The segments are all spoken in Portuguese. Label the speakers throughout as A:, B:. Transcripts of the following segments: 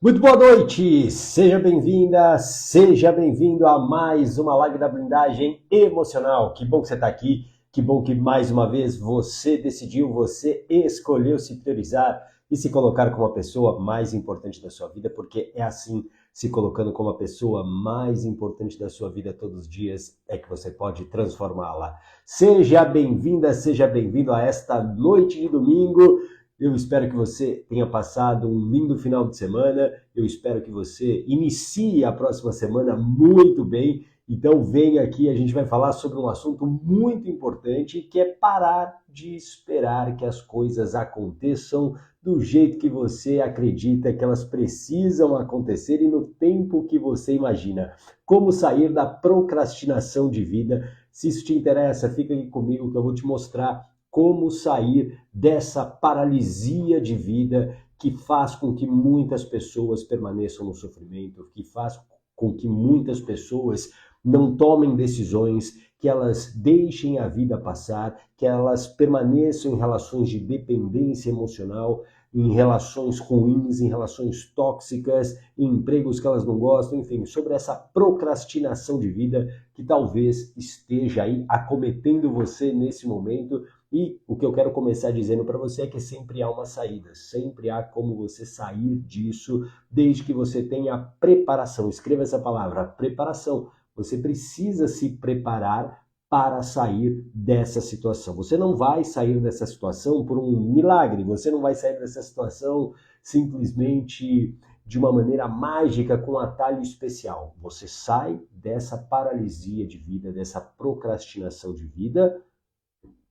A: Muito boa noite, seja bem-vinda, seja bem-vindo a mais uma live da blindagem emocional. Que bom que você está aqui, que bom que mais uma vez você decidiu, você escolheu se priorizar e se colocar como a pessoa mais importante da sua vida, porque é assim, se colocando como a pessoa mais importante da sua vida todos os dias, é que você pode transformá-la. Seja bem-vinda, seja bem-vindo a esta noite de domingo. Eu espero que você tenha passado um lindo final de semana. Eu espero que você inicie a próxima semana muito bem. Então venha aqui, a gente vai falar sobre um assunto muito importante, que é parar de esperar que as coisas aconteçam do jeito que você acredita que elas precisam acontecer e no tempo que você imagina. Como sair da procrastinação de vida. Se isso te interessa, fica aqui comigo que eu vou te mostrar como sair dessa paralisia de vida que faz com que muitas pessoas permaneçam no sofrimento, que faz com que muitas pessoas não tomem decisões, que elas deixem a vida passar, que elas permaneçam em relações de dependência emocional, em relações ruins, em relações tóxicas, em empregos que elas não gostam, enfim, sobre essa procrastinação de vida que talvez esteja aí acometendo você nesse momento. E o que eu quero começar dizendo para você é que sempre há uma saída, sempre há como você sair disso, desde que você tenha preparação. Escreva essa palavra, preparação. Você precisa se preparar para sair dessa situação. Você não vai sair dessa situação por um milagre, você não vai sair dessa situação simplesmente de uma maneira mágica com um atalho especial. Você sai dessa paralisia de vida, dessa procrastinação de vida,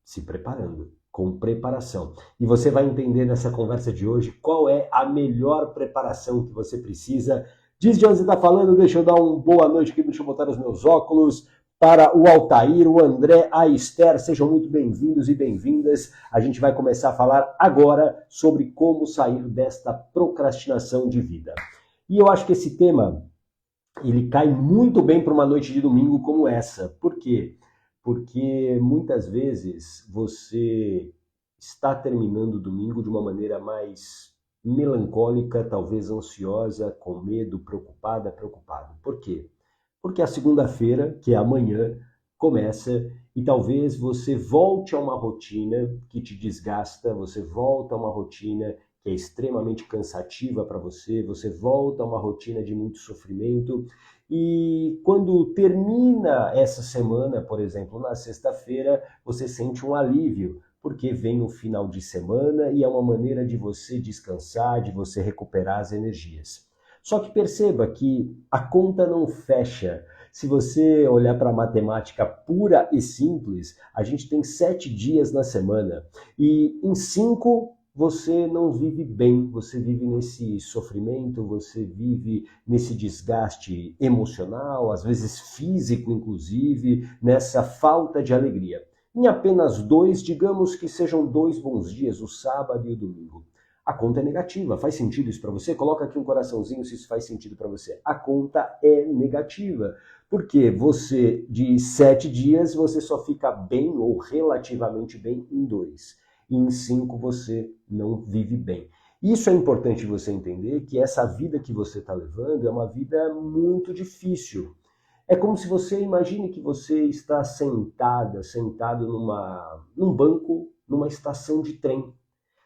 A: se preparando, com preparação. E você vai entender nessa conversa de hoje qual é a melhor preparação que você precisa. Diz de onde você está falando, deixa eu dar uma boa noite aqui, deixa eu botar os meus óculos. Para o Altair, o André, a Esther, sejam muito bem-vindos e bem-vindas. A gente vai começar a falar agora sobre como sair desta procrastinação de vida. E eu acho que esse tema, ele cai muito bem para uma noite de domingo como essa. Por quê? Porque muitas vezes você está terminando o domingo de uma maneira mais melancólica, talvez ansiosa, com medo, preocupado. Por quê? Porque a segunda-feira, que é amanhã, começa e talvez você volte a uma rotina que te desgasta, você volta a uma rotina que é extremamente cansativa para você, você volta a uma rotina de muito sofrimento. E quando termina essa semana, por exemplo, na sexta-feira, você sente um alívio, porque vem o final de semana e é uma maneira de você descansar, de você recuperar as energias. Só que perceba que a conta não fecha. Se você olhar para a matemática pura e simples, a gente tem 7 dias na semana e em 5 você não vive bem, você vive nesse sofrimento, você vive nesse desgaste emocional, às vezes físico inclusive, nessa falta de alegria. Em apenas 2, digamos que sejam 2 bons dias, o sábado e o domingo. A conta é negativa. Faz sentido isso para você? Coloca aqui um coraçãozinho se isso faz sentido para você. A conta é negativa. Porque você, de 7 dias, você só fica bem ou relativamente bem em 2. E em 5 você não vive bem. Isso é importante você entender, que essa vida que você está levando é uma vida muito difícil. É como se você imagine que você está sentado num banco, numa estação de trem.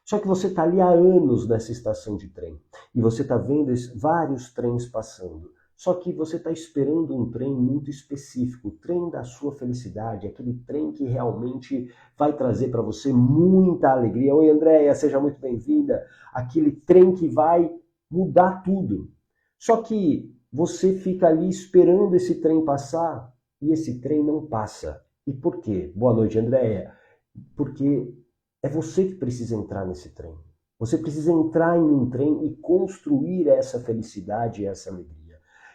A: Só que você está ali há anos nessa estação de trem e você está vendo vários trens passando. Só que você está esperando um trem muito específico, o trem da sua felicidade, aquele trem que realmente vai trazer para você muita alegria. Oi, Andréia, seja muito bem-vinda. Aquele trem que vai mudar tudo. Só que você fica ali esperando esse trem passar e esse trem não passa. E por quê? Boa noite, Andréia. Porque é você que precisa entrar nesse trem. Você precisa entrar em um trem e construir essa felicidade e essa alegria.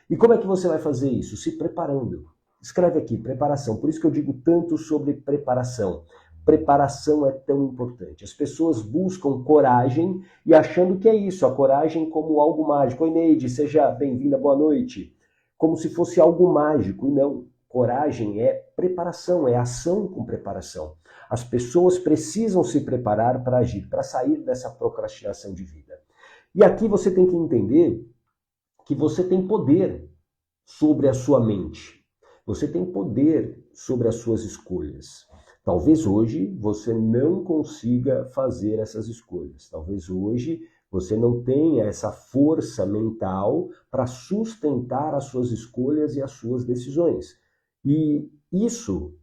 A: E como é que você vai fazer isso? Se preparando. Escreve aqui, preparação. Por isso que eu digo tanto sobre preparação. Preparação é tão importante. As pessoas buscam coragem e achando que é isso, a coragem como algo mágico. Oi, Neide, seja bem-vinda, boa noite. Como se fosse algo mágico. E não, coragem é preparação, é ação com preparação. As pessoas precisam se preparar para agir, para sair dessa procrastinação de vida. E aqui você tem que entender que você tem poder sobre a sua mente. Você tem poder sobre as suas escolhas. Talvez hoje você não consiga fazer essas escolhas. Talvez hoje você não tenha essa força mental para sustentar as suas escolhas e as suas decisões. E isso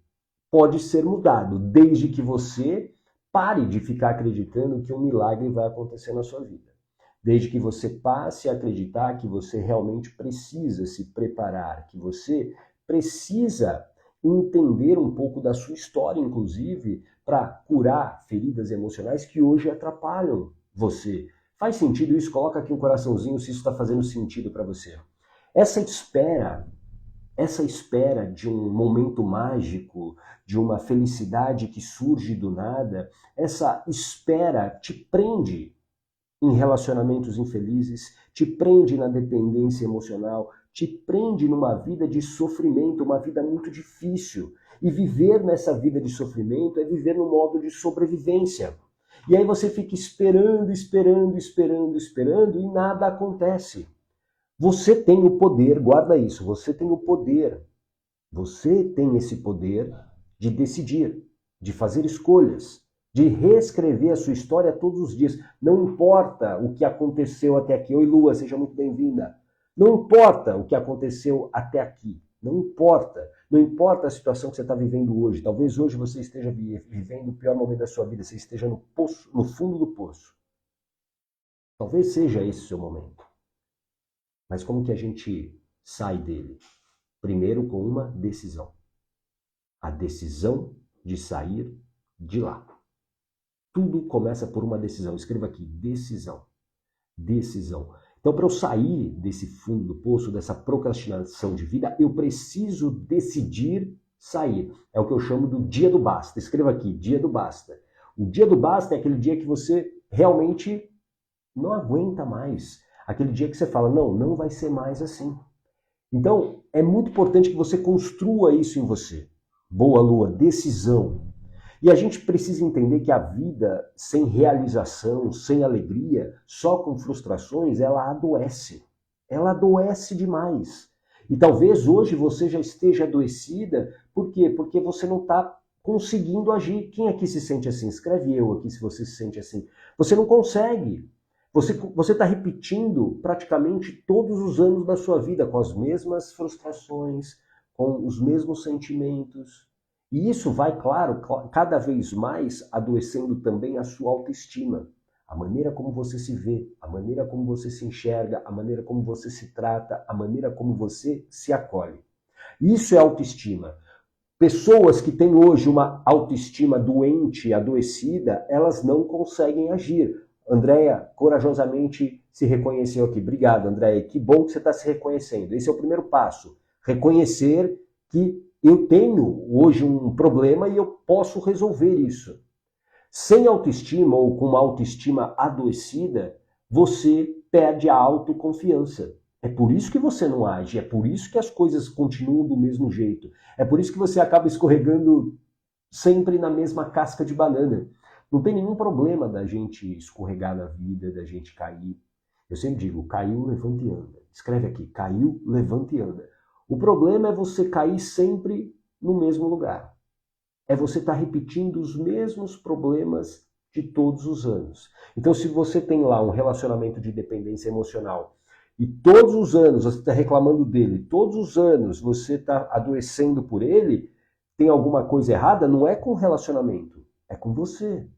A: pode ser mudado, desde que você pare de ficar acreditando que um milagre vai acontecer na sua vida. Desde que você passe a acreditar que você realmente precisa se preparar, que você precisa entender um pouco da sua história, inclusive, para curar feridas emocionais que hoje atrapalham você. Faz sentido isso? Coloca aqui um coraçãozinho se isso está fazendo sentido para você. Essa espera de um momento mágico, de uma felicidade que surge do nada, essa espera te prende em relacionamentos infelizes, te prende na dependência emocional, te prende numa vida de sofrimento, uma vida muito difícil. E viver nessa vida de sofrimento é viver no modo de sobrevivência. E aí você fica esperando e nada acontece. Você tem o poder, guarda isso, você tem o poder. Você tem esse poder de decidir, de fazer escolhas, de reescrever a sua história todos os dias. Não importa o que aconteceu até aqui. Oi, Lua, seja muito bem-vinda. Não importa o que aconteceu até aqui. Não importa. Não importa a situação que você está vivendo hoje. Talvez hoje você esteja vivendo o pior momento da sua vida. Você esteja no poço, no fundo do poço. Talvez seja esse o seu momento. Mas como que a gente sai dele? Primeiro com uma decisão. A decisão de sair de lá. Tudo começa por uma decisão. Escreva aqui, decisão. Decisão. Então, para eu sair desse fundo do poço, dessa procrastinação de vida, eu preciso decidir sair. É o que eu chamo do dia do basta. Escreva aqui, dia do basta. O dia do basta é aquele dia que você realmente não aguenta mais. Aquele dia que você fala, não vai ser mais assim. Então, é muito importante que você construa isso em você. Boa, Lua, decisão. E a gente precisa entender que a vida sem realização, sem alegria, só com frustrações, ela adoece. Ela adoece demais. E talvez hoje você já esteja adoecida. Por quê? Porque você não está conseguindo agir. Quem aqui se sente assim? Escreve eu aqui se você se sente assim. Você não consegue. Você está repetindo praticamente todos os anos da sua vida com as mesmas frustrações, com os mesmos sentimentos. E isso vai, claro, cada vez mais adoecendo também a sua autoestima. A maneira como você se vê, a maneira como você se enxerga, a maneira como você se trata, a maneira como você se acolhe. Isso é autoestima. Pessoas que têm hoje uma autoestima doente, adoecida, elas não conseguem agir. Andréia corajosamente se reconheceu aqui. Obrigado, Andréia. Que bom que você está se reconhecendo. Esse é o primeiro passo. Reconhecer que eu tenho hoje um problema e eu posso resolver isso. Sem autoestima ou com uma autoestima adoecida, você perde a autoconfiança. É por isso que você não age, é por isso que as coisas continuam do mesmo jeito. É por isso que você acaba escorregando sempre na mesma casca de banana. Não tem nenhum problema da gente escorregar na vida, da gente cair. Eu sempre digo, caiu, levanta e anda. Escreve aqui, caiu, levanta e anda. O problema é você cair sempre no mesmo lugar. É você estar repetindo os mesmos problemas de todos os anos. Então, se você tem lá um relacionamento de dependência emocional e todos os anos você está reclamando dele, todos os anos você está adoecendo por ele, tem alguma coisa errada? Não é com o relacionamento, é com você.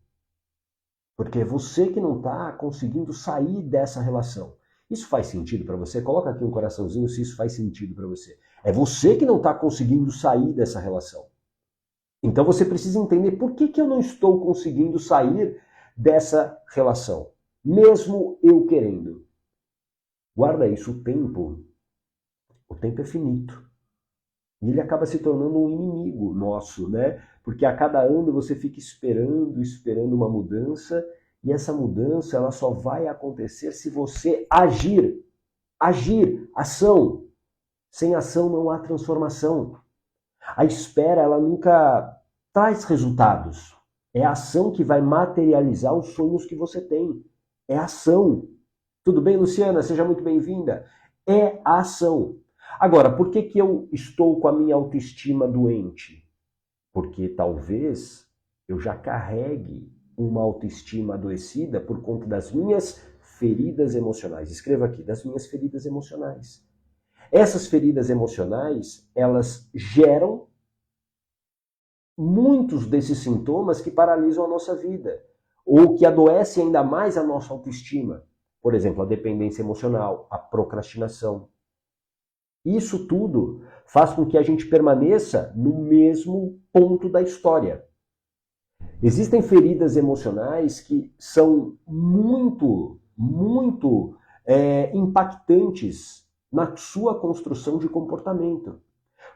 A: Porque é você que não está conseguindo sair dessa relação. Isso faz sentido para você? Coloca aqui um coraçãozinho se isso faz sentido para você. É você que não está conseguindo sair dessa relação. Então você precisa entender por que eu não estou conseguindo sair dessa relação, mesmo eu querendo. Guarda isso, o tempo é finito. E ele acaba se tornando um inimigo nosso, né? Porque a cada ano você fica esperando uma mudança, e essa mudança ela só vai acontecer se você agir. Agir, ação. Sem ação não há transformação. A espera, ela nunca traz resultados. É a ação que vai materializar os sonhos que você tem. É a ação. Tudo bem, Luciana? Seja muito bem-vinda. é a ação. Agora, por que eu estou com a minha autoestima doente? Porque talvez eu já carregue uma autoestima adoecida por conta das minhas feridas emocionais. Escreva aqui, das minhas feridas emocionais. Essas feridas emocionais, elas geram muitos desses sintomas que paralisam a nossa vida, ou que adoecem ainda mais a nossa autoestima. Por exemplo, a dependência emocional, a procrastinação. Isso tudo faz com que a gente permaneça no mesmo ponto da história. Existem feridas emocionais que são muito impactantes na sua construção de comportamento.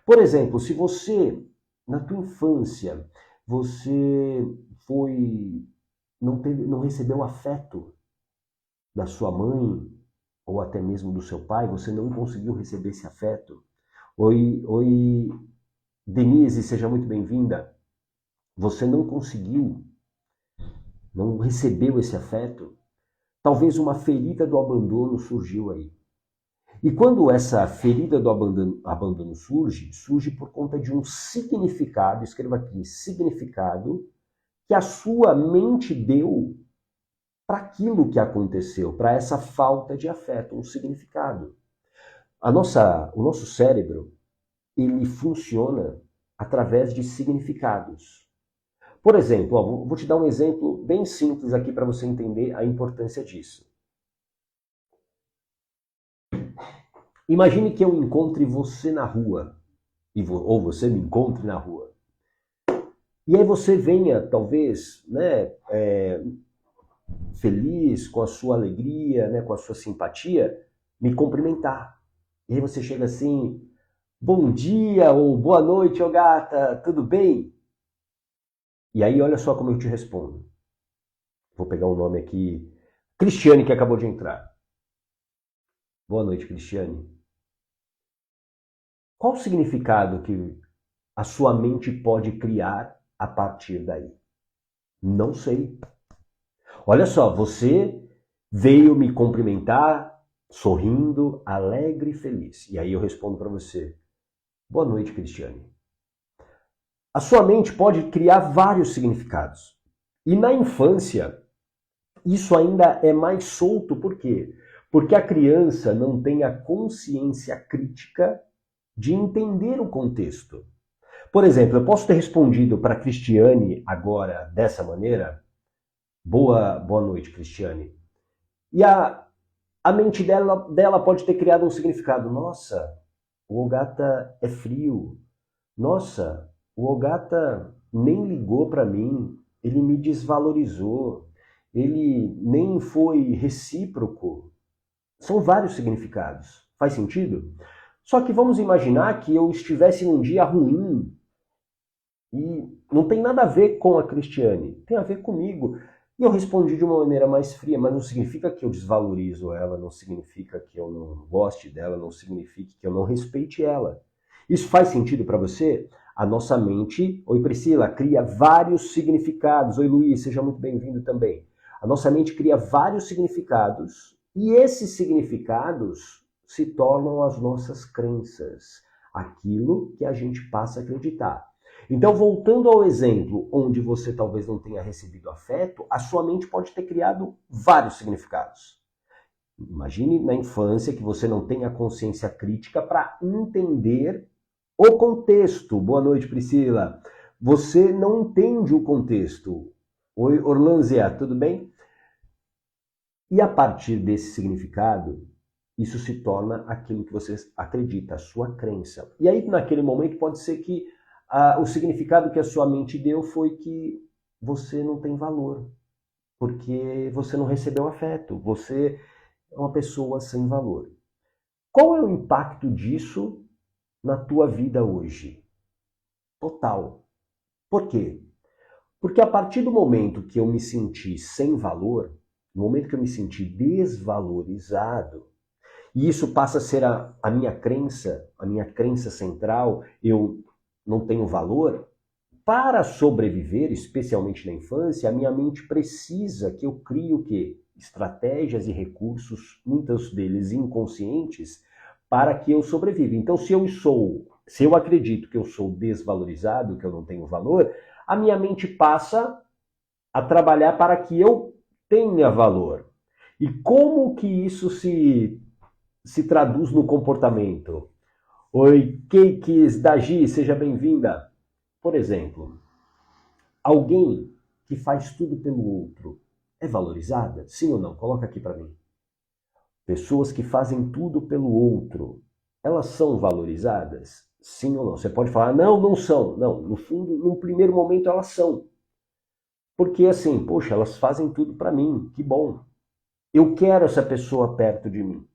A: Por exemplo, se você, na tua infância, você não recebeu afeto da sua mãe, ou até mesmo do seu pai, você não conseguiu receber esse afeto. Oi, Denise, seja muito bem-vinda. Você não conseguiu, não recebeu esse afeto. Talvez uma ferida do abandono surgiu aí. E quando essa ferida do abandono surge por conta de um significado, escreva aqui, significado, que a sua mente deu para aquilo que aconteceu, para essa falta de afeto, um significado. O nosso cérebro, ele funciona através de significados. Por exemplo, vou te dar um exemplo bem simples aqui para você entender a importância disso. Imagine que eu encontre você na rua, ou você me encontre na rua. E aí você venha, talvez, feliz, com a sua alegria, com a sua simpatia, me cumprimentar. E aí você chega assim, bom dia ou boa noite, ô gata, tudo bem? E aí olha só como eu te respondo. Vou pegar o nome aqui, Cristiane, que acabou de entrar. Boa noite, Cristiane. Qual o significado que a sua mente pode criar a partir daí? Não sei. Olha só, você veio me cumprimentar, sorrindo, alegre e feliz. E aí eu respondo para você, boa noite, Cristiane. A sua mente pode criar vários significados. E na infância, isso ainda é mais solto. Por quê? Porque a criança não tem a consciência crítica de entender o contexto. Por exemplo, eu posso ter respondido para a Cristiane agora dessa maneira, boa noite, Cristiane. E a mente dela pode ter criado um significado. Nossa, o Ogata é frio. Nossa, o Ogata nem ligou para mim. Ele me desvalorizou. Ele nem foi recíproco. São vários significados. Faz sentido? Só que vamos imaginar que eu estivesse num dia ruim. E não tem nada a ver com a Cristiane. Tem a ver comigo. E eu respondi de uma maneira mais fria, mas não significa que eu desvalorizo ela, não significa que eu não goste dela, não significa que eu não respeite ela. Isso faz sentido para você? A nossa mente, oi Priscila, cria vários significados. Oi Luiz, seja muito bem-vindo também. A nossa mente cria vários significados e esses significados se tornam as nossas crenças, aquilo que a gente passa a acreditar. Então, voltando ao exemplo onde você talvez não tenha recebido afeto, a sua mente pode ter criado vários significados. Imagine na infância que você não tenha consciência crítica para entender o contexto. Boa noite, Priscila. Você não entende o contexto. Oi, Orlândia, tudo bem? E a partir desse significado, isso se torna aquilo que você acredita, a sua crença. E aí, naquele momento, pode ser que o significado que a sua mente deu foi que você não tem valor, porque você não recebeu afeto, você é uma pessoa sem valor. Qual é o impacto disso na tua vida hoje? Total. Por quê? Porque a partir do momento que eu me senti sem valor, no momento que eu me senti desvalorizado, e isso passa a ser a minha crença central, eu não tenho valor, para sobreviver, especialmente na infância, a minha mente precisa que eu crie o quê? Estratégias e recursos, muitos deles inconscientes, para que eu sobreviva. Então, se eu acredito que eu sou desvalorizado, que eu não tenho valor, a minha mente passa a trabalhar para que eu tenha valor. E como que isso se traduz no comportamento? Oi, Cakes Dagi, seja bem-vinda. Por exemplo, alguém que faz tudo pelo outro é valorizada? Sim ou não? Coloca aqui para mim. Pessoas que fazem tudo pelo outro, elas são valorizadas? Sim ou não? Você pode falar, não, não são. Não, no fundo, num primeiro momento elas são. Porque assim, poxa, elas fazem tudo para mim, que bom. Eu quero essa pessoa perto de mim.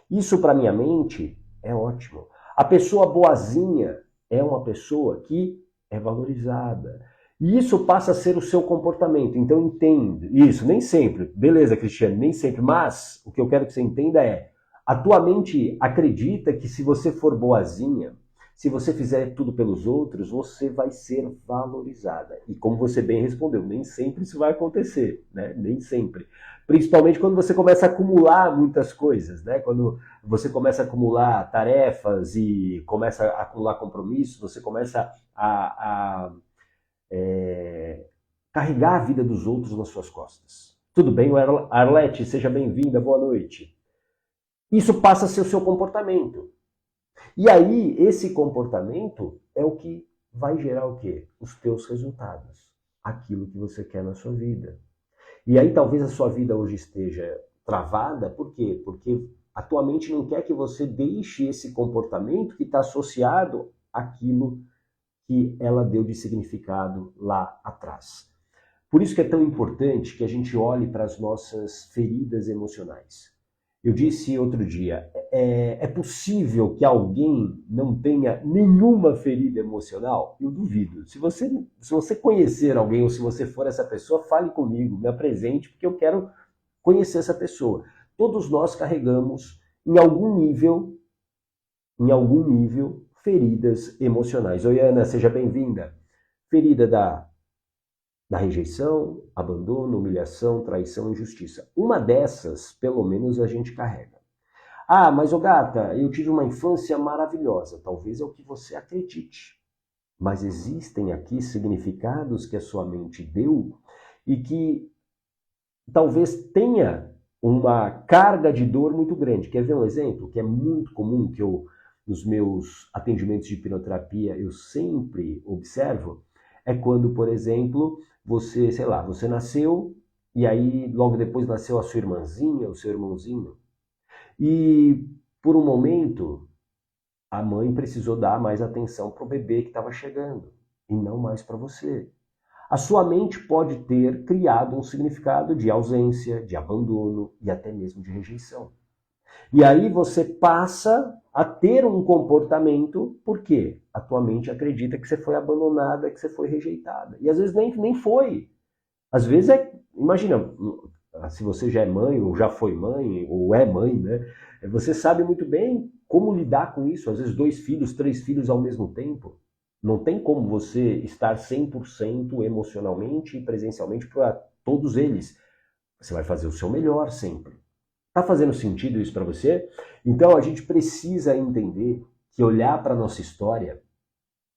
A: Isso para minha mente é ótimo. A pessoa boazinha é uma pessoa que é valorizada. E isso passa a ser o seu comportamento. Então entende. Isso, nem sempre. Beleza, Cristiano, nem sempre. Mas o que eu quero que você entenda é, a tua mente acredita que se você for boazinha, se você fizer tudo pelos outros, você vai ser valorizada. E como você bem respondeu, nem sempre isso vai acontecer, né? Nem sempre. Principalmente quando você começa a acumular muitas coisas, né? Quando você começa a acumular tarefas e começa a acumular compromissos, você começa a carregar a vida dos outros nas suas costas. Tudo bem, Arlete? Seja bem-vinda, boa noite. Isso passa a ser o seu comportamento. E aí, esse comportamento é o que vai gerar o quê? Os teus resultados. Aquilo que você quer na sua vida. E aí talvez a sua vida hoje esteja travada, por quê? Porque a tua mente não quer que você deixe esse comportamento que está associado àquilo que ela deu de significado lá atrás. Por isso que é tão importante que a gente olhe para as nossas feridas emocionais. Eu disse outro dia, é possível que alguém não tenha nenhuma ferida emocional? Eu duvido. Se você conhecer alguém ou se você for essa pessoa, fale comigo, me apresente, porque eu quero conhecer essa pessoa. Todos nós carregamos, em algum nível, feridas emocionais. Oi, Ana, seja bem-vinda. Ferida da rejeição, abandono, humilhação, traição, injustiça. Uma dessas, pelo menos, a gente carrega. Ah, mas ô gata, eu tive uma infância maravilhosa. Talvez é o que você acredite. Mas existem aqui significados que a sua mente deu e que talvez tenha uma carga de dor muito grande. Quer ver um exemplo que é muito comum, que nos meus atendimentos de hipnoterapia eu sempre observo? É quando, por exemplo, você, sei lá, você nasceu e aí logo depois nasceu a sua irmãzinha, o seu irmãozinho. E por um momento a mãe precisou dar mais atenção para o bebê que estava chegando e não mais para você. A sua mente pode ter criado um significado de ausência, de abandono e até mesmo de rejeição. E aí você passa a ter um comportamento, porque a tua mente acredita que você foi abandonada, que você foi rejeitada. E às vezes nem foi. Às vezes imagina, se você já é mãe, ou já foi mãe, ou é mãe, né? Você sabe muito bem como lidar com isso. Às vezes 2 filhos, 3 filhos ao mesmo tempo. Não tem como você estar 100% emocionalmente e presencialmente para todos eles. Você vai fazer o seu melhor sempre. Tá fazendo sentido isso para você? Então a gente precisa entender que olhar para a nossa história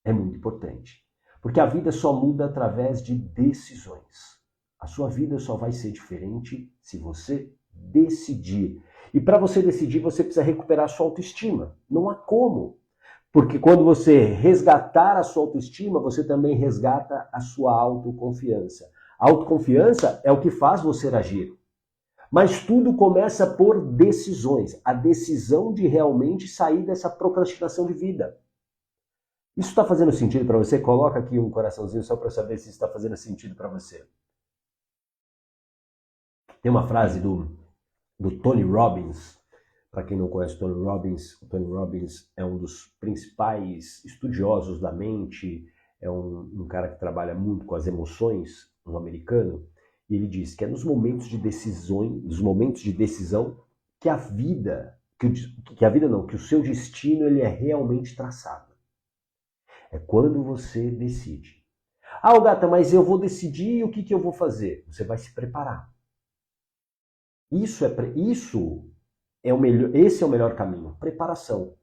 A: é muito importante. Porque a vida só muda através de decisões. A sua vida só vai ser diferente se você decidir. E para você decidir, você precisa recuperar a sua autoestima. Não há como. Porque quando você resgatar a sua autoestima, você também resgata a sua autoconfiança. A autoconfiança é o que faz você agir. Mas tudo começa por decisões. A decisão de realmente sair dessa procrastinação de vida. Isso está fazendo sentido para você? Coloca aqui um coraçãozinho só para saber se está fazendo sentido para você. Tem uma frase do Tony Robbins. Para quem não conhece o Tony Robbins é um dos principais estudiosos da mente, é um cara que trabalha muito com as emoções, um americano, e ele diz que é nos momentos de decisão que a vida, que o seu destino ele é realmente traçado. É quando você decide. Ah, Gata, mas eu vou decidir o que eu vou fazer. Você vai se preparar. Isso esse é o melhor caminho, preparação.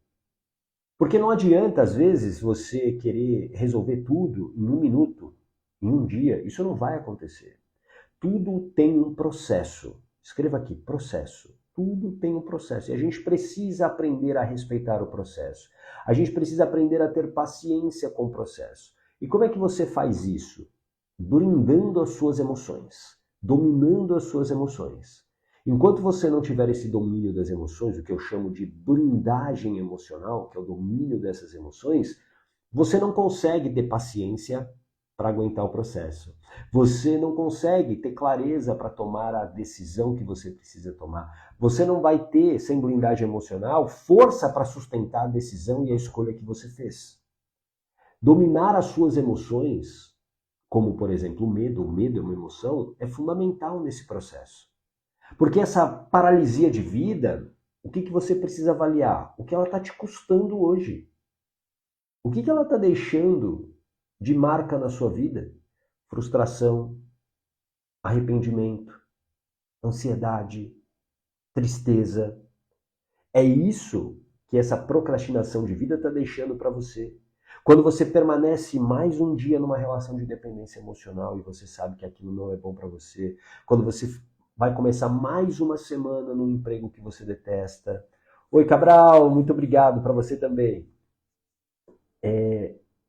A: Porque não adianta, às vezes, você querer resolver tudo em 1 minuto, em um dia. Isso não vai acontecer. Tudo tem um processo. Escreva aqui, processo. Tudo tem um processo. E a gente precisa aprender a respeitar o processo. A gente precisa aprender a ter paciência com o processo. E como é que você faz isso? Blindando as suas emoções, dominando as suas emoções. Enquanto você não tiver esse domínio das emoções, o que eu chamo de blindagem emocional, que é o domínio dessas emoções, você não consegue ter paciência para aguentar o processo. Você não consegue ter clareza para tomar a decisão que você precisa tomar. Você não vai ter, sem blindagem emocional, força para sustentar a decisão e a escolha que você fez. Dominar as suas emoções, como por exemplo o medo é uma emoção, é fundamental nesse processo. Porque essa paralisia de vida, o que você precisa avaliar? O que ela está te custando hoje? O que ela está deixando de marca na sua vida? Frustração, arrependimento, ansiedade, tristeza. É isso que essa procrastinação de vida está deixando para você. Quando você permanece mais um dia numa relação de dependência emocional e você sabe que aquilo não é bom para você, quando você vai começar mais uma semana num emprego que você detesta. Oi, Cabral, muito obrigado para você também.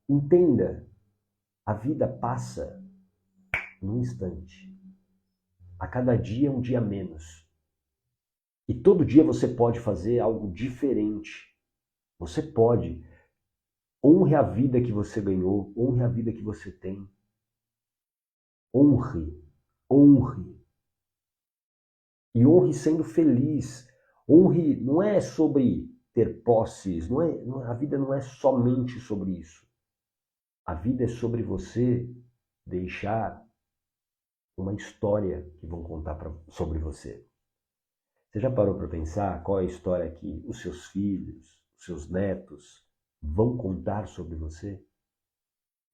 A: Entenda, a vida passa num instante. A cada dia um dia menos. E todo dia você pode fazer algo diferente. Você pode. Honre a vida que você ganhou, honre a vida que você tem. Honre, honre. E honre sendo feliz. Honre não é sobre ter posses, a vida não é somente sobre isso. A vida é sobre você deixar uma história que vão contar sobre você. Você já parou para pensar qual é a história que os seus filhos, os seus netos vão contar sobre você?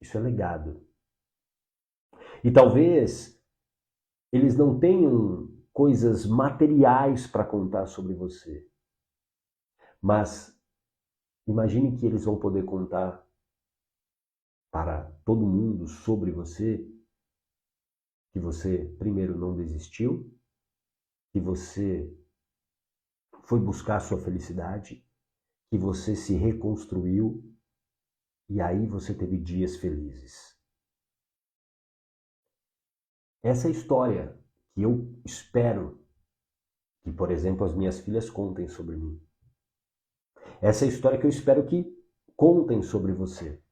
A: Isso é legado. E talvez eles não tenham coisas materiais para contar sobre você. Mas imagine que eles vão poder contar para todo mundo sobre você que você, primeiro, não desistiu, que você foi buscar a sua felicidade, que você se reconstruiu e aí você teve dias felizes. Essa história que eu espero que, por exemplo, as minhas filhas contem sobre mim. Essa história que eu espero que contem sobre você.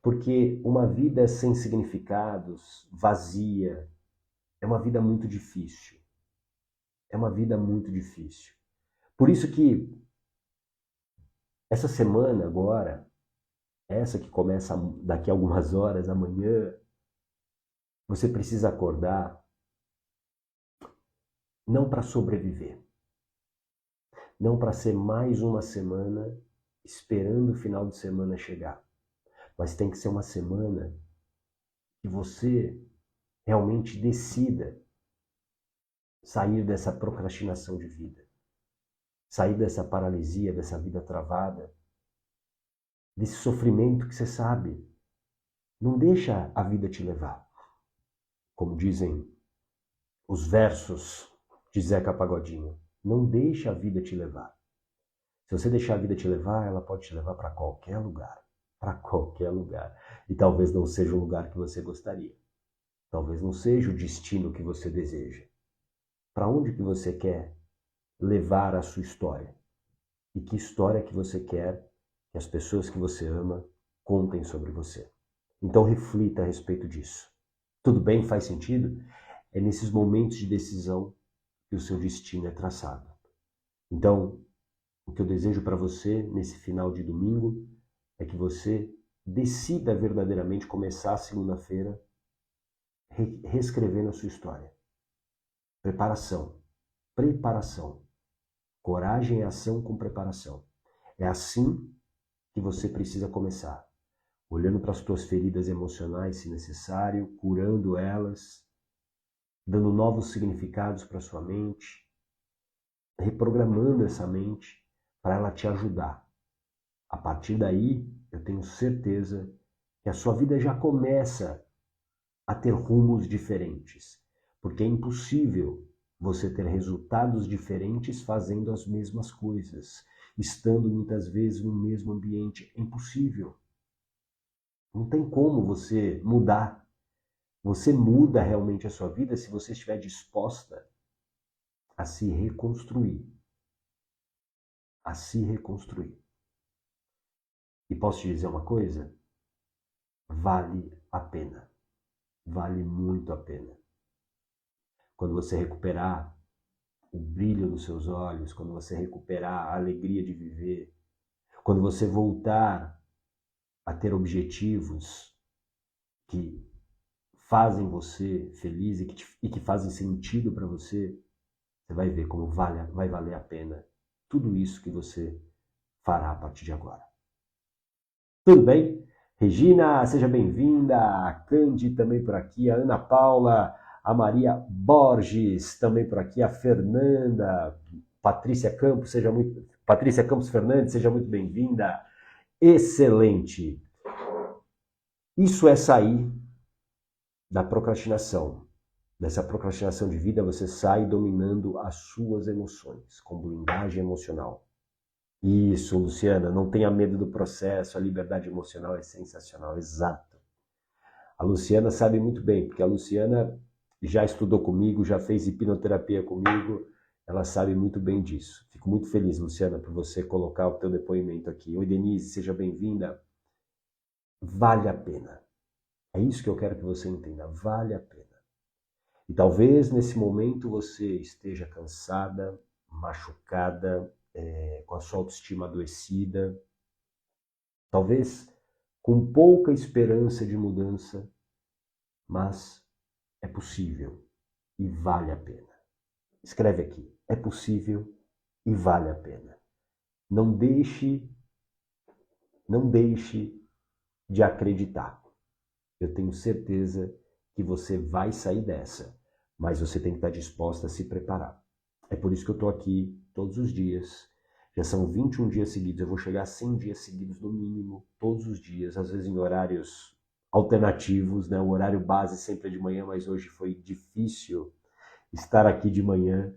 A: Porque uma vida sem significados, vazia, é uma vida muito difícil. É uma vida muito difícil. Por isso que essa semana agora, essa que começa daqui a algumas horas, amanhã, você precisa acordar não para sobreviver, não para ser mais uma semana esperando o final de semana chegar, mas tem que ser uma semana que você realmente decida sair dessa procrastinação de vida, sair dessa paralisia, dessa vida travada, desse sofrimento que você sabe. Não deixa a vida te levar. Como dizem os versos de Zeca Pagodinho, não deixa a vida te levar. Se você deixar a vida te levar, ela pode te levar para qualquer lugar. Para qualquer lugar. E talvez não seja o lugar que você gostaria. Talvez não seja o destino que você deseja. Para onde que você quer levar a sua história? E que história que você quer que as pessoas que você ama contem sobre você? Então reflita a respeito disso. Tudo bem? Faz sentido? É nesses momentos de decisão que o seu destino é traçado. Então, o que eu desejo para você nesse final de domingo é que você decida verdadeiramente começar a segunda-feira reescrevendo a sua história. Preparação. Preparação. Coragem e ação com preparação. É assim que você precisa começar. Olhando para as suas feridas emocionais, se necessário, curando elas, dando novos significados para sua mente, reprogramando essa mente para ela te ajudar. A partir daí, eu tenho certeza que a sua vida já começa a ter rumos diferentes, porque é impossível você ter resultados diferentes fazendo as mesmas coisas, estando muitas vezes no mesmo ambiente. É impossível. Não tem como você mudar. Você muda realmente a sua vida se você estiver disposta a se reconstruir. A se reconstruir. E posso te dizer uma coisa? Vale a pena. Vale muito a pena. Quando você recuperar o brilho nos seus olhos, quando você recuperar a alegria de viver, quando você voltar a ter objetivos que fazem você feliz e que fazem sentido para você, você vai ver como vai valer a pena tudo isso que você fará a partir de agora. Tudo bem? Regina, seja bem-vinda. A Candy também por aqui. A Ana Paula, a Maria Borges também por aqui. A Fernanda, Patrícia Campos, Patrícia Campos Fernandes, seja muito bem-vinda. Excelente. Isso é sair da procrastinação. Dessa procrastinação de vida, você sai dominando as suas emoções, com blindagem emocional. Isso, Luciana, não tenha medo do processo, a liberdade emocional é sensacional, exato. A Luciana sabe muito bem, porque a Luciana já estudou comigo, já fez hipnoterapia comigo, ela sabe muito bem disso. Fico muito feliz, Luciana, por você colocar o teu depoimento aqui. Oi, Denise, seja bem-vinda. Vale a pena. É isso que eu quero que você entenda, vale a pena. E talvez nesse momento você esteja cansada, machucada, com a sua autoestima adoecida, talvez com pouca esperança de mudança, mas é possível e vale a pena. Escreve aqui, é possível e vale a pena. Não deixe de acreditar. Eu tenho certeza que você vai sair dessa, mas você tem que estar disposta a se preparar. É por isso que eu estou aqui todos os dias. Já são 21 dias seguidos, eu vou chegar a 100 dias seguidos no mínimo, todos os dias, às vezes em horários alternativos, né? O horário base sempre é de manhã, mas hoje foi difícil estar aqui de manhã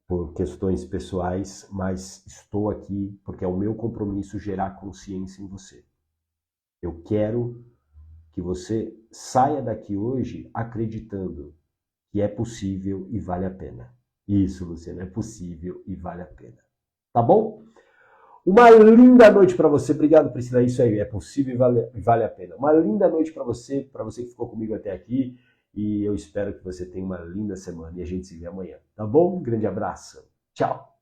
A: por questões pessoais, mas estou aqui porque é o meu compromisso gerar consciência em você. Eu quero que você saia daqui hoje acreditando que é possível e vale a pena. Isso, Luciano, é possível e vale a pena. Tá bom? Uma linda noite para você. Obrigado, Priscila. Isso aí, é possível e vale a pena. Uma linda noite para você que ficou comigo até aqui. E eu espero que você tenha uma linda semana e a gente se vê amanhã. Tá bom? Um grande abraço. Tchau.